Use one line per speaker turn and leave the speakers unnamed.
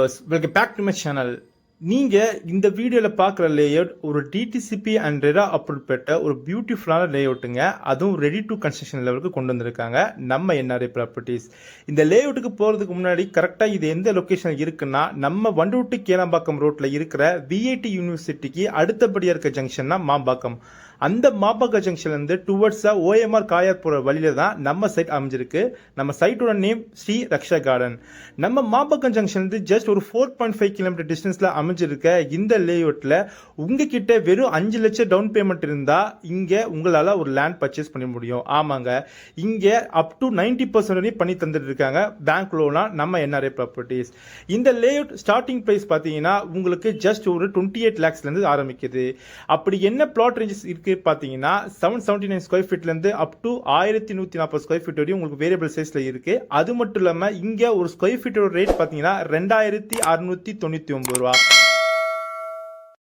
Viewers, welcome back to my channel. நீங்கள் இந்த வீடியோவில் பார்க்குற லேஅவுட் ஒரு டிடிசிபி அண்ட் ரெரா அப்ரூவ் பெற்ற ஒரு பியூட்டிஃபுல்லான லேஅவுட்டுங்க. அதுவும் ரெடி டு கன்ஸ்ட்ரக்ஷன் லெவலுக்கு கொண்டு வந்திருக்காங்க நம்ம என்ஆர்ஐ ப்ராப்பர்ட்டிஸ். இந்த லேஅவுட்டுக்கு போகிறதுக்கு முன்னாடி கரெக்டாக இது எந்த லொக்கேஷனில் இருக்குன்னா, நம்ம வண்டூட்டு கேளம்பாக்கம் ரோட்டில் இருக்கிற விஐடி யூனிவர்சிட்டிக்கு அடுத்தபடியாக இருக்க ஜங்ஷன்னா மாம்பாக்கம். அந்த மாம்பாக்கம் ஜங்ஷன்லேருந்து டுவர்ட்ஸாக ஓஎம்ஆர் காயார் போகிற வழியில் தான் நம்ம சைட் அமைஞ்சிருக்கு. நம்ம சைட்டோட நேம் ஸ்ரீ ரக்ஷா கார்டன். நம்ம மாம்பாக்கம் ஜங்ஷன்லேருந்து ஜஸ்ட் ஒரு 4.5 கிலோமீட்டர் டிஸ்டன்ஸில் அமைஞ்சிருக்க இந்த லேஅவுட்டில் உங்ககிட்ட வெறும் 5 லட்சம் டவுன் பேமெண்ட் இருந்தால் இங்கே உங்களால் ஒரு லேண்ட் பர்ச்சேஸ் பண்ண முடியும். ஆமாங்க, இங்கே அப் டு 90% வரையும் பண்ணி தந்துட்டு இருக்காங்க பேங்க் லோனா நம்ம என்ஆர்ஐ ப்ராப்பர்ட்டிஸ். இந்த லேஅவுட் ஸ்டார்டிங் ப்ரைஸ் பார்த்தீங்கன்னா உங்களுக்கு ஜஸ்ட் ஒரு 28 lakhsலேருந்து ஆரம்பிக்குது. அப்படி என்ன பிளாட் ரேஞ்சஸ் இருக்குது பார்த்தீங்கன்னா 779 ஸ்கொயர் ஃபீட்லேருந்து அப் டு 1140 ஸ்கொயர் ஃபீட் வரையும் உங்களுக்கு வேரியபிள் சைஸில் இருக்குது. அது மட்டும் இல்லாமல் இங்கே ஒரு ஸ்கொயர் ஃபீட்டோட ரேட் பார்த்தீங்கன்னா 2699 ரூபா.